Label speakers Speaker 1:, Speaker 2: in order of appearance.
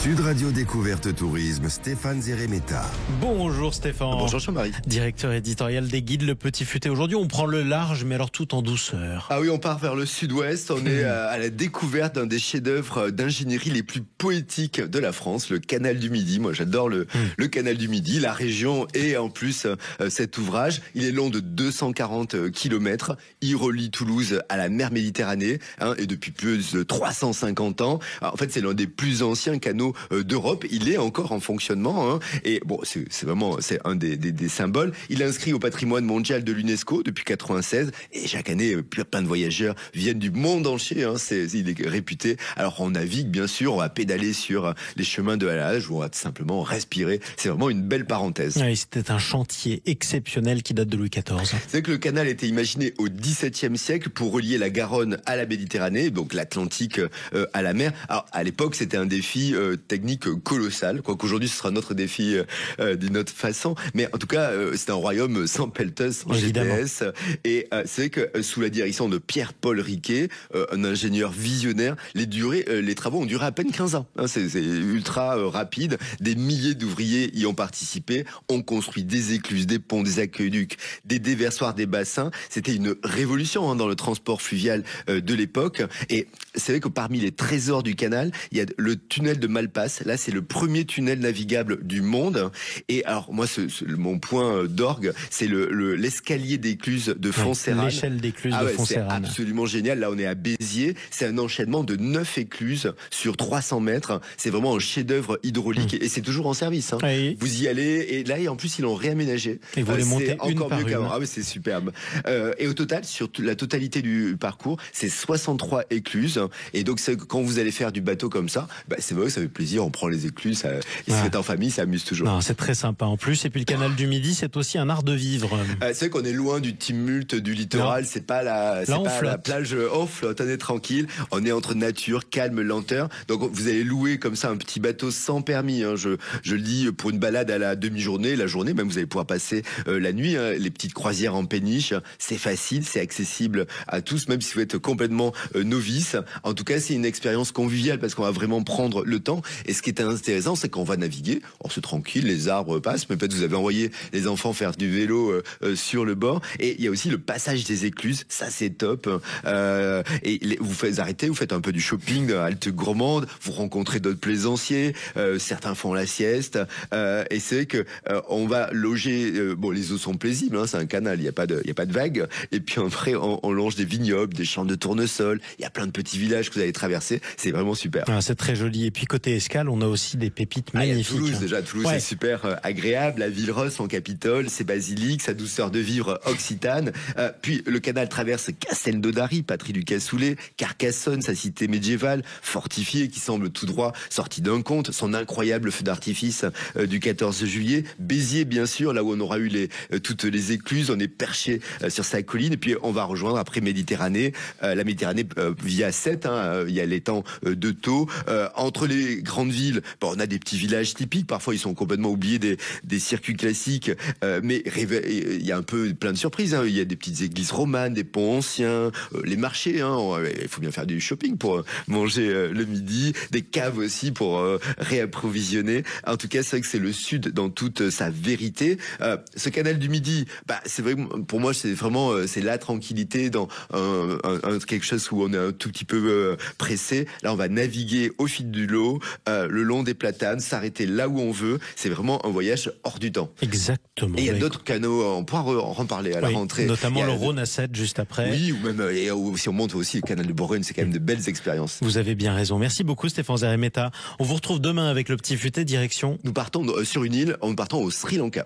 Speaker 1: Sud Radio Découverte Tourisme, Stéphane Zeremeta.
Speaker 2: Bonjour Stéphane.
Speaker 3: Bonjour Jean-Marie.
Speaker 2: Directeur éditorial des guides Le Petit Futé. Aujourd'hui, on prend le large, mais alors tout en douceur.
Speaker 3: Ah oui, on part vers le sud-ouest. On est à la découverte d'un des chefs-d'œuvre d'ingénierie les plus poétiques de la France, le Canal du Midi. Moi, j'adore le Canal du Midi, la région et en plus cet ouvrage. Il est long de 240 km. Il relie Toulouse à la mer Méditerranée et depuis plus de 350 ans. Alors, en fait, c'est l'un des plus anciens canaux d'Europe. Il est encore en fonctionnement et bon, c'est vraiment un des symboles. Il est inscrit au patrimoine mondial de l'UNESCO depuis 96 et chaque année plein de voyageurs viennent du monde entier. Il est réputé. Alors on navigue bien sûr, on va pédaler sur les chemins de halage ou on va simplement respirer. C'est vraiment une belle parenthèse.
Speaker 2: Oui, c'était un chantier exceptionnel qui date de Louis XIV.
Speaker 3: C'est que le canal a été imaginé au XVIIe siècle pour relier la Garonne à la Méditerranée, donc l'Atlantique à la mer. Alors à l'époque, c'était un défi technique colossal, quoique aujourd'hui ce sera notre défi d'une autre façon. Mais en tout cas, c'est un royaume sans pelleteuse, sans GPS. Et c'est que sous la direction de Pierre-Paul Riquet, un ingénieur visionnaire, les travaux ont duré à peine 15 ans. C'est ultra rapide. Des milliers d'ouvriers y ont participé, ont construit des écluses, des ponts, des aqueducs, des déversoirs, des bassins. C'était une révolution dans le transport fluvial de l'époque. Et c'est vrai que parmi les trésors du canal, il y a le tunnel de Malpasse. Là, c'est le premier tunnel navigable du monde. Et alors, moi, mon point d'orgue, c'est l'escalier d'écluse de Fontserrane.
Speaker 2: L'échelle d'écluse de Fontserrane.
Speaker 3: C'est absolument génial. Là, on est à Béziers. C'est un enchaînement de 9 écluses sur 300 mètres. C'est vraiment un chef-d'œuvre hydraulique. Et c'est toujours en service.
Speaker 2: Oui.
Speaker 3: Vous y allez. Et là, en plus, ils l'ont réaménagé.
Speaker 2: Et vous les montez
Speaker 3: encore
Speaker 2: une
Speaker 3: mieux
Speaker 2: par
Speaker 3: qu'avant.
Speaker 2: une.
Speaker 3: Ah oui, c'est superbe. Et au total, sur la totalité du parcours, c'est 63 écluses. Et donc, quand vous allez faire du bateau comme ça, c'est vrai que ça fait plaisir. On prend les écluses. Ils se mettent en famille, ça amuse toujours.
Speaker 2: Non, c'est très sympa en plus. Et puis le canal du Midi, c'est aussi un art de vivre.
Speaker 3: C'est vrai qu'on est loin du tumulte du littoral. C'est pas la plage. On flotte, on est tranquille. On est entre nature, calme, lenteur. Donc vous allez louer comme ça un petit bateau sans permis. Je le dis pour une balade à la demi-journée, la journée. Même vous allez pouvoir passer la nuit. Les petites croisières en péniche, c'est facile, c'est accessible à tous, même si vous êtes complètement novice. En tout cas, c'est une expérience conviviale parce qu'on va vraiment prendre le temps. Et ce qui est intéressant, c'est qu'on va naviguer. C'est tranquille, les arbres passent, mais peut-être vous avez envoyé les enfants faire du vélo sur le bord. Et il y a aussi le passage des écluses, ça c'est top. Et vous faites arrêter, vous faites un peu du shopping, halte gourmande, vous rencontrez d'autres plaisanciers, certains font la sieste. Et c'est vrai que on va loger. Les eaux sont paisibles, c'est un canal, il y a pas de vagues. Et puis après, on longe des vignobles, des champs de tournesol. Il y a plein de petits villages que vous allez traverser. C'est vraiment super.
Speaker 2: C'est très joli. Et puis côté escale, on a aussi des pépites magnifiques.
Speaker 3: Toulouse, c'est super agréable. La Villeroy, son Capitole, ses basiliques, sa douceur de vivre occitane. Puis le canal traverse Castelnaudary, patrie du cassoulet, Carcassonne, sa cité médiévale, fortifiée, qui semble tout droit sortie d'un conte, son incroyable feu d'artifice du 14 juillet. Béziers, bien sûr, là où on aura eu toutes les écluses. On est perché sur sa colline. Et puis on va rejoindre après Méditerranée. La Méditerranée via Sète, il y a l'étang de Thau. Entre les grandes villes, on a des petits villages typiques. Parfois, ils sont complètement oubliés des circuits classiques, mais il y a un peu plein de surprises. Il y a des petites églises romanes, des ponts anciens, les marchés. Il faut bien faire du shopping pour manger le midi, des caves aussi pour réapprovisionner. En tout cas, c'est vrai que c'est le sud dans toute sa vérité. Ce canal du Midi, c'est vrai que pour moi, c'est vraiment c'est la tranquillité dans quelque chose où on est un tout petit peu pressé. Là, on va naviguer au fil de l'eau, le long des platanes, s'arrêter là où on veut. C'est vraiment un voyage hors du temps.
Speaker 2: Exactement.
Speaker 3: Et il y a d'autres canaux, on pourra en reparler à la rentrée.
Speaker 2: Notamment le Rhône à Sète juste après.
Speaker 3: Oui, ou même si on monte aussi le canal de Bourgogne, c'est quand même de belles expériences.
Speaker 2: Vous avez bien raison. Merci beaucoup Stéphane Zeremeta. On vous retrouve demain avec Le Petit Futé, direction.
Speaker 3: Nous partons sur une île, nous partons au Sri Lanka.